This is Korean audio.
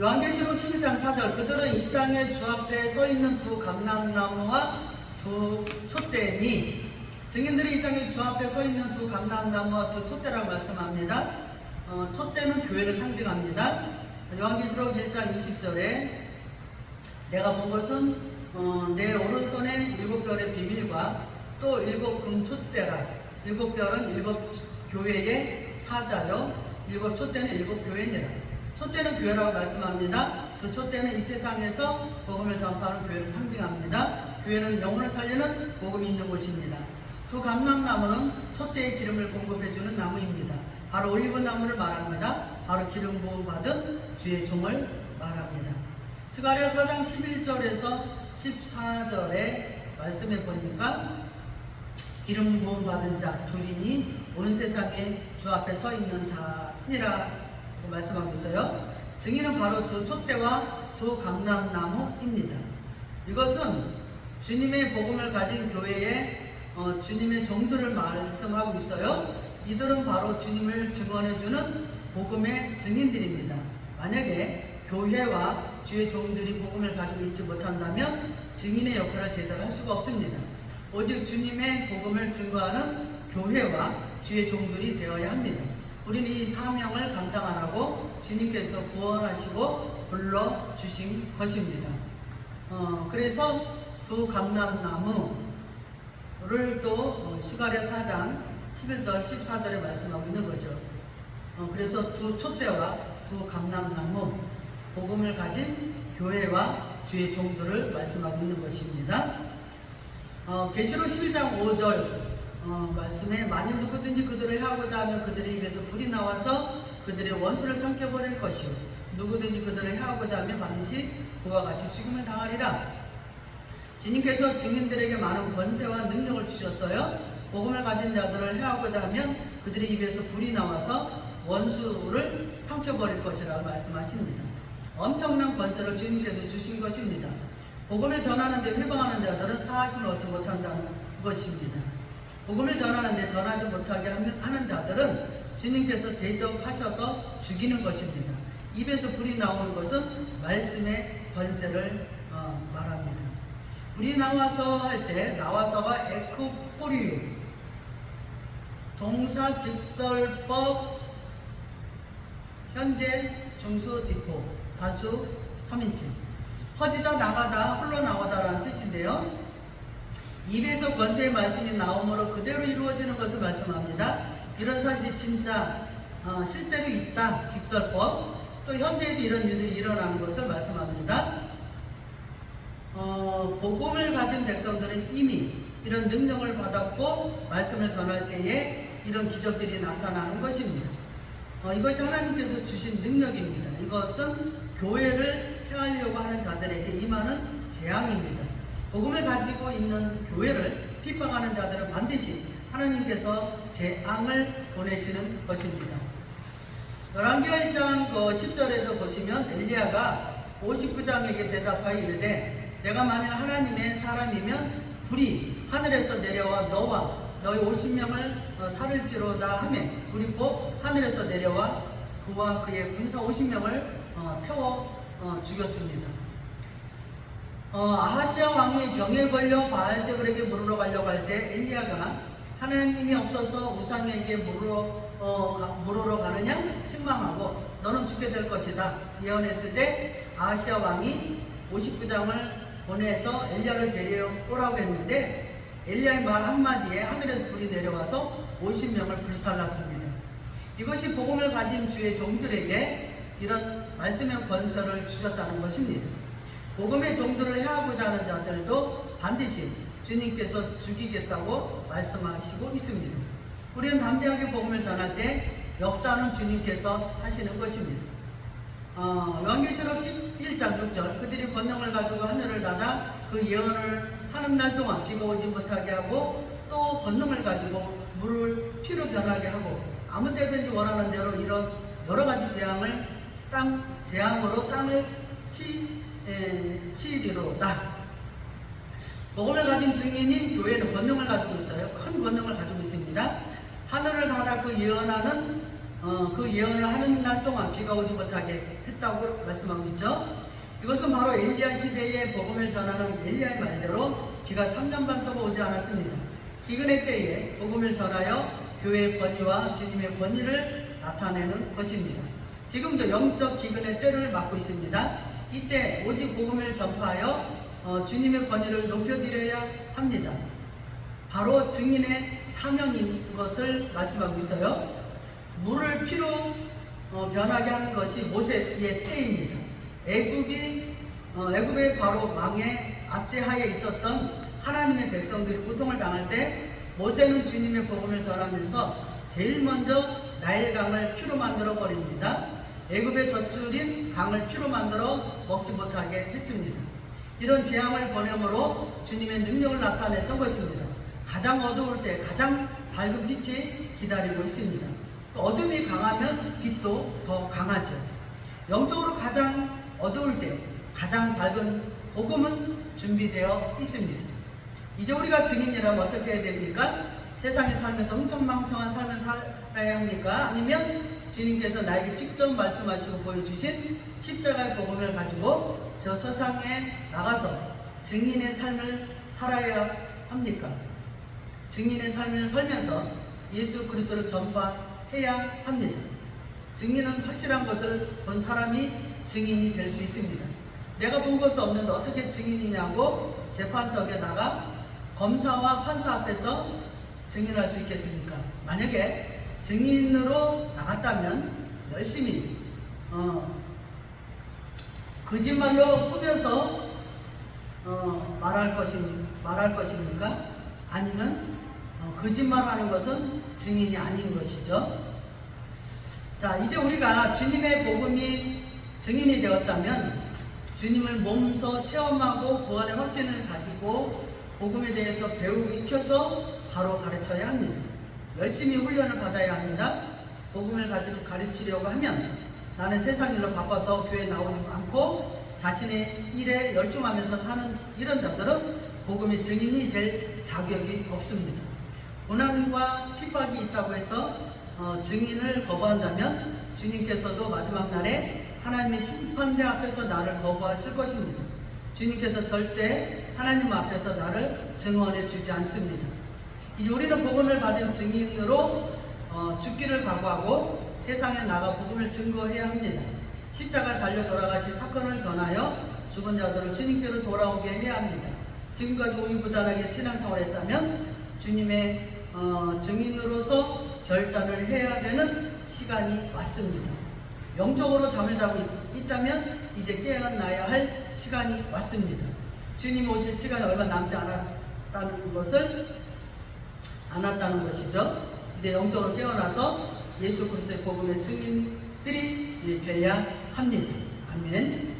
요한계시록 12장 4절 그들은 이 땅의 주 앞에 서 있는 두 감람나무와 두 촛대니, 증인들이 이 땅의 주 앞에 서 있는 두 감람나무와 두 촛대라고 말씀합니다. 촛대는 교회를 상징합니다. 요한계시록 1장 20절에 내가 본 것은 내 오른손에 7별의 비밀과 또 7금 촛대라. 7별은 7교회의 사자요, 7촛대는 7교회니라. 촛대는 교회라고 말씀합니다. 그 촛대는 이 세상에서 복음을 전파하는 교회를 상징합니다. 교회는 영혼을 살리는 복음이 있는 곳입니다. 두 감람나무는 촛대의 기름을 공급해주는 나무입니다. 바로 올리브나무를 말합니다. 바로 기름 부음 받은 주의 종을 말합니다. 스가랴 4장 11절에서 14절에 말씀해 보니까 기름 부음 받은 자 주인이 온 세상에 주 앞에 서 있는 자니라 말씀하고 있어요. 증인은 바로 두 촛대와 두 감람나무입니다. 이것은 주님의 복음을 가진 교회에 주님의 종들을 말씀하고 있어요. 이들은 바로 주님을 증언해주는 복음의 증인들입니다. 만약에 교회와 주의 종들이 복음을 가지고 있지 못한다면 증인의 역할을 제대로 할 수가 없습니다. 오직 주님의 복음을 증거하는 교회와 주의 종들이 되어야 합니다. 우리는 이 사명을 감당하라고 주님께서 구원하시고 불러주신 것입니다. 그래서 두 감람나무를 또 스가랴 4장 11절 14절에 말씀하고 있는 거죠. 그래서 두 촛대와 두 감람나무, 복음을 가진 교회와 주의 종들을 말씀하고 있는 것입니다. 계시록 11장 5절 말씀에 만일 누구든지 그들을 해하고자 하면 그들의 입에서 불이 나와서 그들의 원수를 삼켜버릴 것이요 누구든지 그들을 해하고자 하면 반드시 그와 같이 죽음을 당하리라. 주님께서 증인들에게 많은 권세와 능력을 주셨어요. 복음을 가진 자들을 해하고자 하면 그들의 입에서 불이 나와서 원수를 삼켜버릴 것이라고 말씀하십니다. 엄청난 권세를 주님께서 주신 것입니다. 복음을 전하는데 회방하는 자들은 사하심을 얻지 못한다는 것입니다. 복음을 전하는데 전하지 못하게 하는 자들은 주님께서 대적하셔서 죽이는 것입니다. 입에서 불이 나오는 것은 말씀의 권세를 말합니다. 불이 나와서 할 때 나와서가 에크포리오, 동사 직설법, 현재 중수 디포, 단수 3인칭. 퍼지다 나가다 흘러나오다라는 뜻인데요. 입에서 권세의 말씀이 나오므로 그대로 이루어지는 것을 말씀합니다. 이런 사실이 진짜 실제로 있다. 직설법. 또 현재에도 이런 일들이 일어나는 것을 말씀합니다. 복음을 가진 백성들은 이미 이런 능력을 받았고 말씀을 전할 때에 이런 기적들이 나타나는 것입니다. 이것이 하나님께서 주신 능력입니다. 이것은 교회를 해하려고 하는 자들에게 임하는 재앙입니다. 복음을 가지고 있는 교회를 핍박하는 자들은 반드시 하나님께서 재앙을 보내시는 것입니다. 열왕기하 1장 10절에도 보시면 엘리야가 59장에게 대답하여 이르되 내가 만일 하나님의 사람이면 불이 하늘에서 내려와 너와 너희 50명을 살을지로다 하매 불이 곧 하늘에서 내려와 그와 그의 군사 50명을 태워 죽였습니다. 아하시아 왕이 병에 걸려 바알세불에게 물으러 가려고 할 때 엘리야가 하나님이 없어서 우상에게 물으러 가느냐 책망하고 너는 죽게 될 것이다 예언했을 때 아하시아 왕이 59장을 보내서 엘리야를 데려오라고 했는데 엘리야의 말 한마디에 하늘에서 불이 내려와서 50명을 불살랐습니다. 이것이 복음을 가진 주의 종들에게 이런 말씀의 권세를 주셨다는 것입니다. 복음의 종들을 해하고자 하는 자들도 반드시 주님께서 죽이겠다고 말씀하시고 있습니다. 우리는 담대하게 복음을 전할 때 역사는 주님께서 하시는 것입니다. 요한계시록 11장 6절 그들이 권능을 가지고 하늘을 닫아 그 예언을 하는 날 동안 비가 오지 못하게 하고 또 권능을 가지고 물을 피로 변하게 하고 아무 때든지 원하는 대로 이런 여러 가지 재앙으로 땅을 치리로다. 복음을 가진 증인인 교회는 권능을 가지고 있어요. 큰 권능을 가지고 있습니다. 하늘을 닫아 그 예언하는 그 예언을 하는 날 동안 비가 오지 못하게 했다고 말씀하고 있죠. 이것은 바로 엘리야 시대에 복음을 전하는 엘리야의 말대로 비가 3년 반 동안 오지 않았습니다. 기근의 때에 복음을 전하여 교회의 권위와 주님의 권위를 나타내는 것입니다. 지금도 영적 기근의 때를 맞고 있습니다. 이때 오직 복음을 전파하여 주님의 권위를 높여드려야 합니다. 바로 증인의 사명인 것을 말씀하고 있어요. 물을 피로 변하게 하는 것이 모세의 태입니다. 애굽의 바로 왕의 압제하에 있었던 하나님의 백성들이 고통을 당할 때 모세는 주님의 복음을 전하면서 제일 먼저 나일강을 피로 만들어 버립니다. 애굽의 젖줄인 강을 피로 만들어 먹지 못하게 했습니다. 이런 재앙을 보내므로 주님의 능력을 나타냈던 것입니다. 가장 어두울 때 가장 밝은 빛이 기다리고 있습니다. 어둠이 강하면 빛도 더 강하죠. 영적으로 가장 어두울 때 가장 밝은 복음은 준비되어 있습니다. 이제 우리가 증인이라면 어떻게 해야 됩니까? 세상에 살면서 흥청망청한 삶을 살아야 합니까? 아니면 주님께서 나에게 직접 말씀하시고 보여주신 십자가의 복음을 가지고 저 세상에 나가서 증인의 삶을 살아야 합니까? 증인의 삶을 살면서 예수 그리스도를 전파해야 합니다. 증인은 확실한 것을 본 사람이 증인이 될 수 있습니다. 내가 본 것도 없는데 어떻게 증인이냐고 재판석에 나가 검사와 판사 앞에서 증인할 수 있겠습니까? 만약에 증인으로 나갔다면 열심히 거짓말로 꾸며서 말할 것입니까? 아니면 거짓말하는 것은 증인이 아닌 것이죠. 자, 이제 우리가 주님의 복음이 증인이 되었다면 주님을 몸소 체험하고 구원의 확신을 가지고 복음에 대해서 배우고 익혀서 바로 가르쳐야 합니다. 열심히 훈련을 받아야 합니다. 복음을 가지고 가르치려고 하면 나는 세상 일로 바빠서 교회에 나오지 않고 자신의 일에 열중하면서 사는 이런 자들은 복음의 증인이 될 자격이 없습니다. 고난과 핍박이 있다고 해서 증인을 거부한다면 주님께서도 마지막 날에 하나님의 심판대 앞에서 나를 거부하실 것입니다. 주님께서 절대 하나님 앞에서 나를 증언해 주지 않습니다. 이제 우리는 복음을 받은 증인으로 죽기를 각오하고 세상에 나가 복음을 증거해야 합니다. 십자가 달려 돌아가신 사건을 전하여 죽은 자들을 주님께로 돌아오게 해야 합니다. 지금까지 우유부단하게 신앙생활을 했다면 주님의 증인으로서 결단을 해야 되는 시간이 왔습니다. 영적으로 잠을 자고 있다면 이제 깨어나야 할 시간이 왔습니다. 주님 오실 시간이 얼마 남지 않았다는 것이죠. 이제 영적으로 깨어나서 예수 그리스도의 복음의 증인들이 되어야 합니다. 아멘.